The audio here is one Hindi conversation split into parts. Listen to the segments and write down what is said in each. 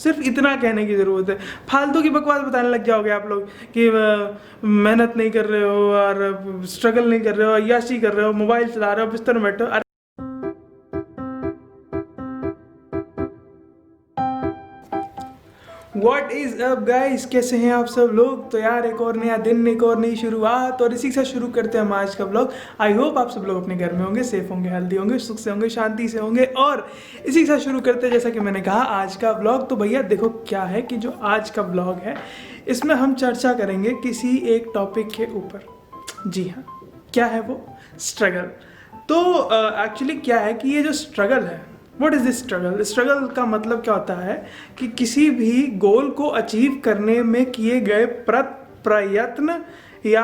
सिर्फ इतना कहने की ज़रूरत है। फालतू की बकवास बताने लग जाओगे आप लोग कि मेहनत नहीं कर रहे हो और स्ट्रगल नहीं कर रहे हो, अय्याशी कर रहे हो, मोबाइल चला रहे हो, बिस्तर में बैठे हो। व्हाट इज़ अप गाइस, कैसे हैं आप सब लोग। तो यार एक और नया दिन, एक और नई शुरुआत, और इसी के साथ शुरू करते हैं हम आज का व्लॉग। आई होप आप सब लोग अपने घर में होंगे, सेफ होंगे, हेल्दी होंगे, सुख से होंगे, शांति से होंगे। और इसी के साथ शुरू करते हैं, जैसा कि मैंने कहा, आज का व्लॉग। तो भैया देखो क्या है कि जो आज का व्लॉग है इसमें हम चर्चा करेंगे किसी एक टॉपिक के ऊपर। जी हाँ, क्या है वो? स्ट्रगल। तो एक्चुअली क्या है कि ये जो स्ट्रगल है, what is this struggle? Struggle का मतलब क्या होता है कि किसी भी गोल को अचीव करने में किए गए प्रयत्न या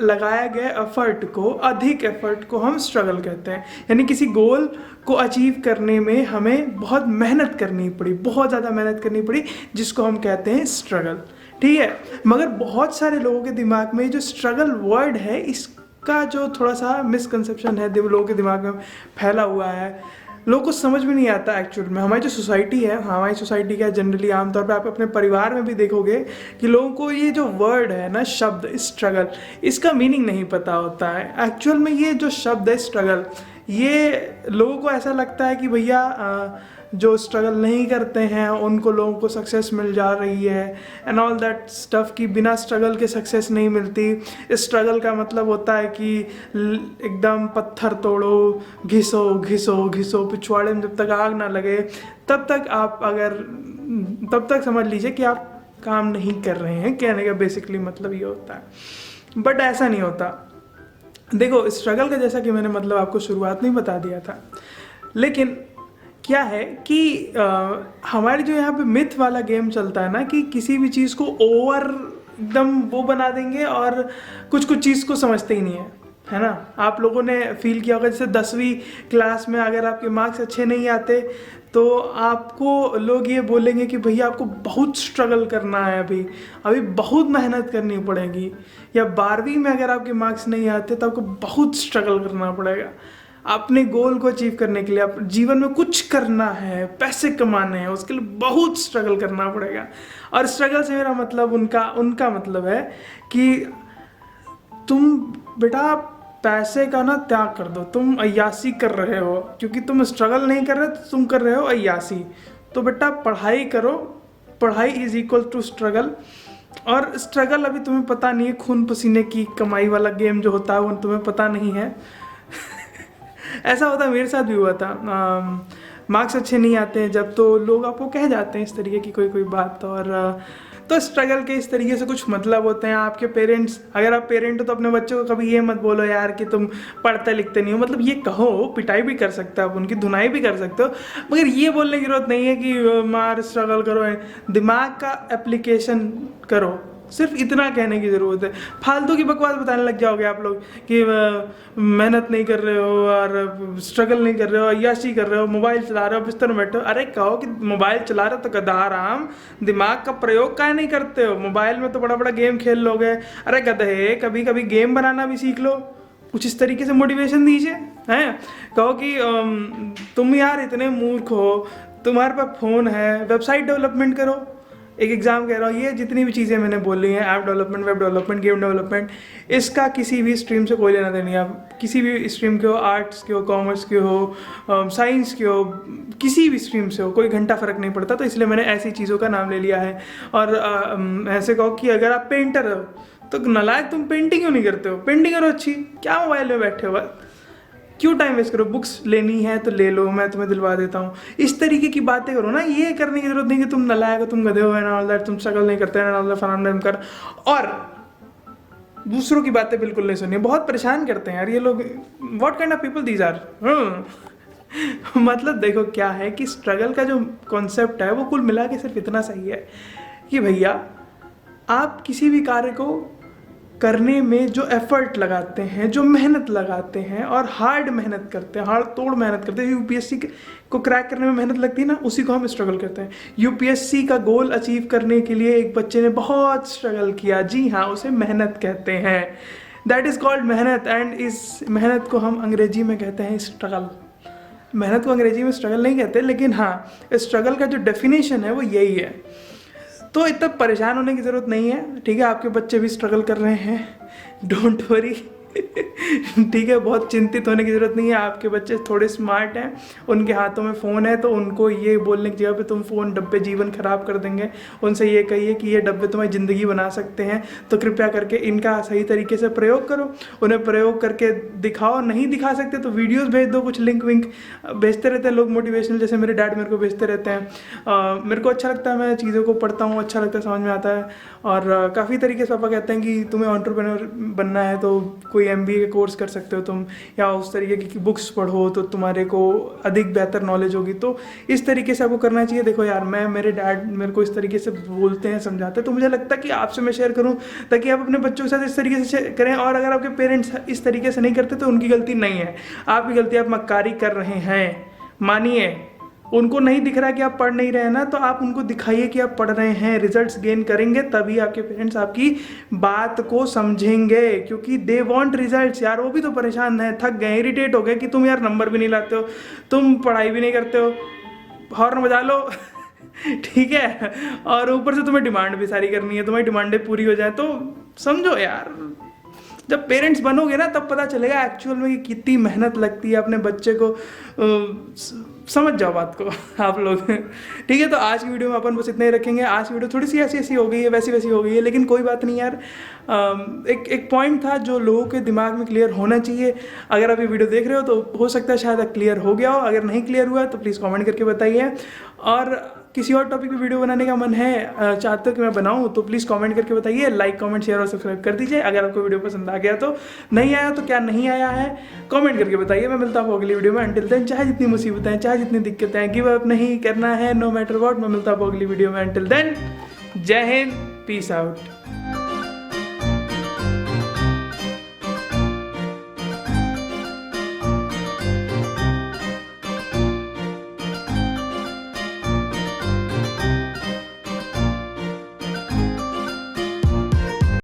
लगाया गया एफर्ट को, अधिक एफर्ट को हम स्ट्रगल कहते हैं। यानी किसी गोल को अचीव करने में हमें बहुत मेहनत करनी पड़ी, बहुत ज़्यादा मेहनत करनी पड़ी, जिसको हम कहते हैं स्ट्रगल। ठीक है, मगर बहुत सारे लोगों के दिमाग में जो स्ट्रगल वर्ड है, इसका जो थोड़ा सा मिसकंसेप्शन है लोगों के दिमाग में फैला हुआ है, लोगों को समझ में नहीं आता एक्चुअल में। हमारी जो सोसाइटी है, हमारी सोसाइटी का जनरली आमतौर पे आप अपने परिवार में भी देखोगे कि लोगों को ये जो वर्ड है ना, शब्द स्ट्रगल, इसका मीनिंग नहीं पता होता है। एक्चुअल में ये जो शब्द है स्ट्रगल, ये लोगों को ऐसा लगता है कि भैया जो स्ट्रगल नहीं करते हैं उनको लोगों को सक्सेस मिल जा रही है एंड ऑल दैट स्टफ़, कि बिना स्ट्रगल के सक्सेस नहीं मिलती। स्ट्रगल का मतलब होता है कि एकदम पत्थर तोड़ो, घिसो घिसो घिसो, पिछवाड़े में जब तक आग ना लगे तब तक समझ लीजिए कि आप काम नहीं कर रहे हैं। कहने का बेसिकली मतलब ये होता है, बट ऐसा नहीं होता। देखो स्ट्रगल का, जैसा कि मैंने मतलब आपको शुरुआत में बता दिया था, लेकिन क्या है कि हमारे जो यहाँ पे मिथ वाला गेम चलता है ना, कि किसी भी चीज़ को ओवर एकदम वो बना देंगे और कुछ कुछ चीज़ को समझते ही नहीं है ना। आप लोगों ने फील किया होगा, जैसे 10वीं क्लास में अगर आपके मार्क्स अच्छे नहीं आते तो आपको लोग ये बोलेंगे कि भैया आपको बहुत स्ट्रगल करना है, अभी बहुत मेहनत करनी पड़ेगी। या 12वीं में अगर आपके मार्क्स नहीं आते तो आपको बहुत स्ट्रगल करना पड़ेगा। अपने गोल को अचीव करने के लिए, आप जीवन में कुछ करना है, पैसे कमाने हैं, उसके लिए बहुत स्ट्रगल करना पड़ेगा। और स्ट्रगल से मेरा मतलब उनका मतलब है कि तुम बेटा पैसे का ना त्याग कर दो, तुम अय्याशी कर रहे हो, क्योंकि तुम स्ट्रगल नहीं कर रहे तो तुम कर रहे हो अय्याशी। तो बेटा पढ़ाई करो, पढ़ाई इज इक्वल टू स्ट्रगल। और स्ट्रगल अभी तुम्हें पता नहीं है, खून पसीने की कमाई वाला गेम जो होता है वो तुम्हें पता नहीं है। ऐसा होता है, मेरे साथ भी हुआ था। मार्क्स अच्छे नहीं आते हैं जब, तो लोग आपको कह जाते हैं इस तरीके की कोई बात। और तो स्ट्रगल के इस तरीके से कुछ मतलब होते हैं। आपके पेरेंट्स, अगर आप पेरेंट हो तो अपने बच्चों को कभी ये मत बोलो यार कि तुम पढ़ते लिखते नहीं हो। मतलब ये कहो, पिटाई भी कर सकते हो आप, उनकी धुनाई भी कर सकते हो, मगर ये बोलने की जरूरत नहीं है कि मार स्ट्रगल करो, दिमाग का एप्लीकेशन करो। सिर्फ इतना कहने की ज़रूरत है। फालतू की बकवास बताने लग जाओगे आप लोग कि मेहनत नहीं कर रहे हो और स्ट्रगल नहीं कर रहे हो, अय्याशी कर रहे हो, मोबाइल चला रहे हो, बिस्तर में बैठे हो। अरे कहो कि मोबाइल चला रहे हो तो गधा राम, दिमाग का प्रयोग काहे नहीं करते हो? मोबाइल में तो बड़ा बड़ा गेम खेल लोगे। अरे गधे, कभी कभी गेम बनाना भी सीख लो, कुछ इस तरीके से मोटिवेशन दीजिए। हैं, कहो कि तुम यार इतने मूर्ख हो, तुम्हारे पास फ़ोन है, वेबसाइट डेवलपमेंट करो। एक एग्जाम कह रहा हूँ, ये जितनी भी चीज़ें मैंने बोली हैं, app development, web development, game development, इसका किसी भी स्ट्रीम से कोई लेना देना नहीं। आप किसी भी स्ट्रीम के हो, आर्ट्स के हो, कॉमर्स के हो, साइंस के हो, किसी भी स्ट्रीम से हो, कोई घंटा फ़र्क नहीं पड़ता। तो इसलिए मैंने ऐसी चीज़ों का नाम ले लिया है। और ऐसे कहो कि अगर आप पेंटर हो तो नालायक, तुम पेंटिंग क्यों नहीं करते हो? पेंटिंग करो अच्छी, क्या मोबाइल में बैठे हो? क्यों टाइम वेस्ट करो? बुक्स लेनी है तो ले लो, मैं तुम्हें दिलवा देता हूँ। इस तरीके की बातें करो ना। ये करने की जरूरत नहीं कि तुम नालायक हो, तुम गधे हो, एंड ऑल दैट, तुम स्ट्रगल नहीं करते एंड ऑल दैट, फलाना कर। और दूसरों की बातें बिल्कुल नहीं सुनिए, बहुत परेशान करते हैं यार ये लोग। What kind of people these are. मतलब देखो क्या है कि स्ट्रगल का जो कॉन्सेप्ट है वो कुल मिला के सिर्फ इतना सही है कि भैया आप किसी भी कार्य को करने में जो एफर्ट लगाते हैं, जो मेहनत लगाते हैं और हार्ड मेहनत करते हैं, हार्ड तोड़ मेहनत करते हैं, यूपीएससी को क्रैक करने में मेहनत लगती है ना, उसी को हम स्ट्रगल करते हैं। यूपीएससी का गोल अचीव करने के लिए एक बच्चे ने बहुत स्ट्रगल किया, जी हाँ, उसे मेहनत कहते हैं। दैट इज़ कॉल्ड मेहनत, एंड इस मेहनत को हम अंग्रेजी में कहते हैं स्ट्रगल। मेहनत को अंग्रेजी में स्ट्रगल नहीं कहते, लेकिन हाँ स्ट्रगल का जो डेफिनेशन है वो यही है। तो इतना परेशान होने की ज़रूरत नहीं है, ठीक है। आपके बच्चे भी स्ट्रगल कर रहे हैं, डोंट वरी ठीक है। बहुत चिंतित होने की ज़रूरत नहीं है। आपके बच्चे थोड़े स्मार्ट हैं, उनके हाथों में फ़ोन है, तो उनको ये बोलने की जगह पे तुम फ़ोन डब्बे जीवन ख़राब कर देंगे, उनसे ये कहिए कि ये डब्बे तुम्हारी ज़िंदगी बना सकते हैं। तो कृपया करके इनका सही तरीके से प्रयोग करो, उन्हें प्रयोग करके दिखाओ। नहीं दिखा सकते तो वीडियोज़ भेज दो, कुछ लिंक विंक भेजते रहते हैं लोग मोटिवेशनल, जैसे मेरे डैड मेरे को भेजते रहते हैं। मेरे को अच्छा लगता है, मैं चीज़ों को पढ़ता हूँ, अच्छा लगता है, समझ में आता है। और काफ़ी तरीके से पापा कहते हैं कि तुम्हें एंटरप्रेन्योर बनना है तो कोई MBA का कोर्स कर सकते हो तुम, या उस तरीके की बुक्स पढ़ो तो तुम्हारे को अधिक बेहतर नॉलेज होगी। तो इस तरीके से आपको करना चाहिए। देखो यार, मेरे डैड मेरे को इस तरीके से बोलते हैं, समझाते हैं, तो मुझे लगता है कि आपसे मैं शेयर करूं ताकि आप अपने बच्चों के साथ इस तरीके से करें। और अगर आपके पेरेंट्स इस तरीके से नहीं करते तो उनकी गलती नहीं है, आपकी गलती, आप मक्कारी कर रहे हैं। मानिए, उनको नहीं दिख रहा है कि आप पढ़ नहीं रहे हैं ना, तो आप उनको दिखाइए कि आप पढ़ रहे हैं। रिजल्ट्स गेन करेंगे तभी आपके पेरेंट्स आपकी बात को समझेंगे, क्योंकि दे वांट रिजल्ट्स यार। वो भी तो परेशान है, थक गए, इरिटेट हो गए कि तुम यार नंबर भी नहीं लाते हो, तुम पढ़ाई भी नहीं करते हो, हॉर्न बजा लो ठीक है, और ऊपर से तुम्हें डिमांड भी सारी करनी है, तुम्हारी डिमांडें पूरी हो जाए। तो समझो यार, जब पेरेंट्स बनोगे ना तब पता चलेगा एक्चुअल में कि कितनी मेहनत लगती है अपने बच्चे को। समझ जाओ बात को आप लोग ठीक है। तो आज की वीडियो में अपन बस इतना ही रखेंगे। आज की वीडियो थोड़ी सी ऐसी हो गई है, वैसी हो गई है, लेकिन कोई बात नहीं यार। एक पॉइंट था जो लोगों के दिमाग में क्लियर होना चाहिए। अगर आप ये वीडियो देख रहे हो तो हो सकता है शायद क्लियर हो गया हो, अगर नहीं क्लियर हुआ तो प्लीज़ कमेंट करके बताइए। और किसी और टॉपिक पे वीडियो बनाने का मन है, चाहते हो कि मैं बनाऊं, तो प्लीज़ कमेंट करके बताइए। लाइक, कमेंट, शेयर और सब्सक्राइब कर दीजिए। अगर आपको वीडियो पसंद आ गया तो, नहीं आया तो क्या नहीं आया है कमेंट करके बताइए। मैं मिलता हूँ अगली वीडियो में। अंटिल देन, चाहे जितनी मुसीबतें हैं, चाहे जितनी दिक्कतें हैं, गिव अप नहीं करना है, नो मैटर व्हाट। मैं मिलता हूँ अगली वीडियो में। अंटिल देन, जय हिंद, पीस आउट।